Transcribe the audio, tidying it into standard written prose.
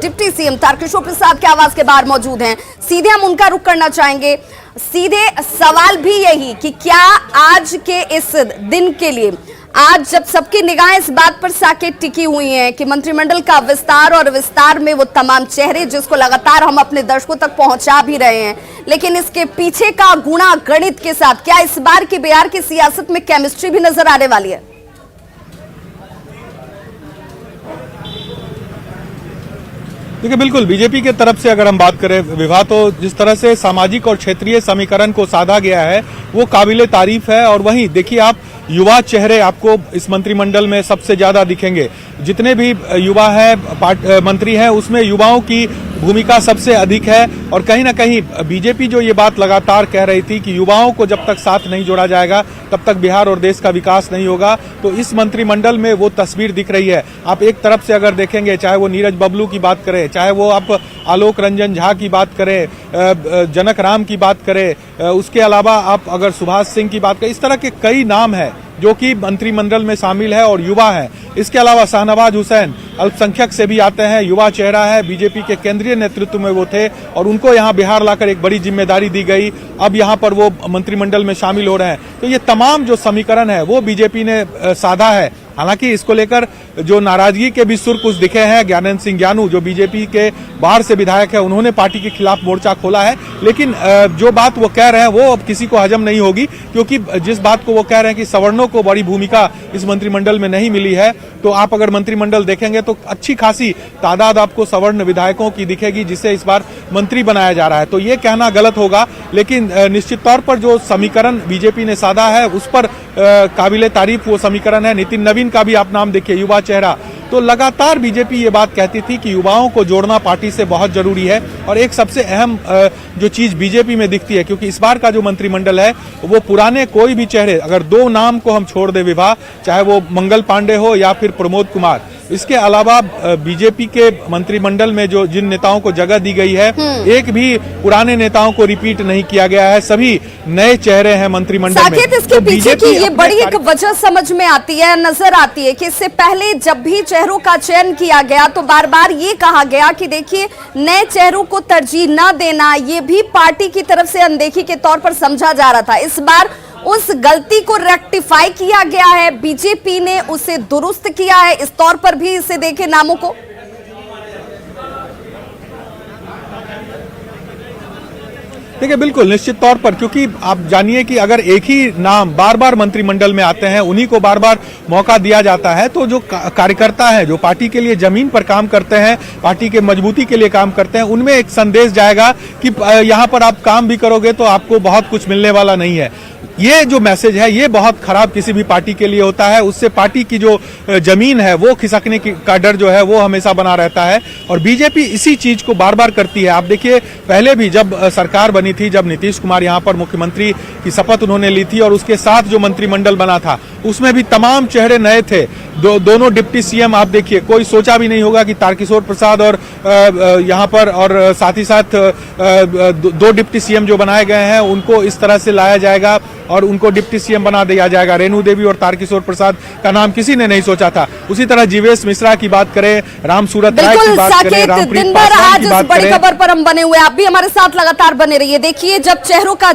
Deputy CM Tarkishore Prasad के आवास के बाहर मौजूद हैं। सीधे हम उनका रुख करना चाहेंगे। सीधे सवाल भी यही कि क्या आज के इस दिन के लिए, आज जब सबकी निगाहें इस बात पर साकेत टिकी हुई हैं कि मंत्रिमंडल का विस्तार और विस्तार में वो तमाम चेहरे जिसको लगातार हम अपने दर्शकों तक पहुंचा भी रहे हैं, लेकिन इसके पीछे का गुणा गणित के साथ क्या इस बार की बिहार की सियासत में केमिस्ट्री भी नजर आने वाली है? देखिए, बिल्कुल बीजेपी के तरफ से अगर हम बात करें विवाह, तो जिस तरह से सामाजिक और क्षेत्रीय समीकरण को साधा गया है वो काबिले तारीफ है। और वहीं देखिए, आप युवा चेहरे आपको इस मंत्रिमंडल में सबसे ज्यादा दिखेंगे। जितने भी युवा हैं मंत्री हैं उसमें युवाओं की भूमिका सबसे अधिक है। और कहीं ना कहीं बीजेपी जो ये बात लगातार कह रही थी कि युवाओं को जब तक साथ नहीं जोड़ा जाएगा तब तक बिहार और देश का विकास नहीं होगा, तो इस मंत्रिमंडल में वो तस्वीर दिख रही है। आप एक तरफ से अगर देखेंगे, चाहे वो नीरज बबलू की बात करें, चाहे वो आप आलोक रंजन झा की बात करें, जनक राम की बात करें, उसके अलावा आप अगर सुभाष सिंह की बात करें, इस तरह के कई नाम हैं जो कि मंत्रिमंडल में शामिल है और युवा हैं। इसके अलावा शाहनवाज हुसैन अल्पसंख्यक से भी आते हैं, युवा चेहरा है, बीजेपी के केंद्रीय नेतृत्व में वो थे और उनको यहाँ बिहार लाकर एक बड़ी जिम्मेदारी दी गई। अब यहाँ पर वो मंत्रिमंडल में शामिल हो रहे हैं। तो ये तमाम जो समीकरण है वो बीजेपी ने साधा है। हालांकि इसको लेकर जो नाराजगी के भी सुर कुछ दिखे हैं। ज्ञानेंद्र सिंह ज्ञानू जो बीजेपी के बाहर से विधायक है, उन्होंने पार्टी के खिलाफ मोर्चा खोला है। लेकिन जो बात वो कह रहे हैं वो अब किसी को हजम नहीं होगी, क्योंकि जिस बात को वो कह रहे हैं कि सवर्णों को बड़ी भूमिका इस मंत्रिमंडल में नहीं मिली है, तो आप अगर मंत्रिमंडल देखेंगे तो अच्छी खासी तादाद आपको सवर्ण विधायकों की दिखेगी जिसे इस बार मंत्री बनाया जा रहा है। तो ये कहना गलत होगा, लेकिन निश्चित तौर पर जो समीकरण बीजेपी ने साधा है उस पर काबिले तारीफ वो समीकरण है। नितिन नवीन का भी आप नाम देखिए, युवा चेहरा। तो लगातार बीजेपी ये बात कहती थी कि युवाओं को जोड़ना पार्टी से बहुत जरूरी है। और एक सबसे अहम जो चीज बीजेपी में दिखती है, क्योंकि इस बार का जो मंत्रिमंडल है वो पुराने कोई भी चेहरे, अगर दो नाम को हम छोड़ दे विवाह, चाहे वो मंगल पांडे हो या फिर प्रमोद कुमार, इसके अलावा बीजेपी के मंत्रिमंडल में जो जिन नेताओं को जगह दी गई है, एक भी पुराने नेताओं को रिपीट नहीं किया गया है। सभी नए चेहरे हैं मंत्रिमंडल में। इसके पीछे की ये बड़ी एक वजह समझ में आती है, नजर आती है कि इससे पहले जब भी चेहरों का चयन किया गया तो बार बार ये कहा गया कि देखिए, नए चेहरों को तरजीह न देना ये भी पार्टी की तरफ से अनदेखी के तौर पर समझा जा रहा था। इस बार उस गलती को रेक्टिफाई किया गया है, बीजेपी ने उसे दुरुस्त किया है। इस तौर पर भी इसे देखे नामों को। देखिए, बिल्कुल निश्चित तौर पर, क्योंकि आप जानिए कि अगर एक ही नाम बार बार मंत्रिमंडल में आते हैं, उन्हीं को बार बार मौका दिया जाता है, तो जो कार्यकर्ता है, जो पार्टी के लिए जमीन पर काम करते हैं, पार्टी के मजबूती के लिए काम करते हैं, उनमें एक संदेश जाएगा कि यहाँ पर आप काम भी करोगे तो आपको बहुत कुछ मिलने वाला नहीं है। ये जो मैसेज है ये बहुत खराब किसी भी पार्टी के लिए होता है। उससे पार्टी की जो जमीन है वो खिसकने का डर जो है वो हमेशा बना रहता है। और बीजेपी इसी चीज को बार बार करती है। आप देखिए, पहले भी जब सरकार बनी थी, जब नीतीश कुमार यहाँ पर मुख्यमंत्री की शपथ उन्होंने ली थी और उसके साथ जो मंत्रिमंडल बना था उसमें भी तमाम चेहरे नए थे। दोनों डिप्टी सीएम आप देखिए, कोई सोचा भी नहीं होगा कि तारकिशोर प्रसाद और यहाँ पर और साथ ही साथ दो डिप्टी सीएम जो बनाए गए हैं उनको इस तरह से लाया जाएगा और उनको डिप्टी सीएम बना दिया जाएगा। रेणु देवी और तारकिशोर प्रसाद का नाम किसी ने नहीं सोचा था। उसी तरह जीवेश मिश्रा की बात करें, राम सूरत राय की बात करें, रामप्रीत पासवान की बात करें। बड़ी खबर पर हम बने हुए, आप भी हमारे साथ लगातार बने रहिए। देखिए, जब चेहरों का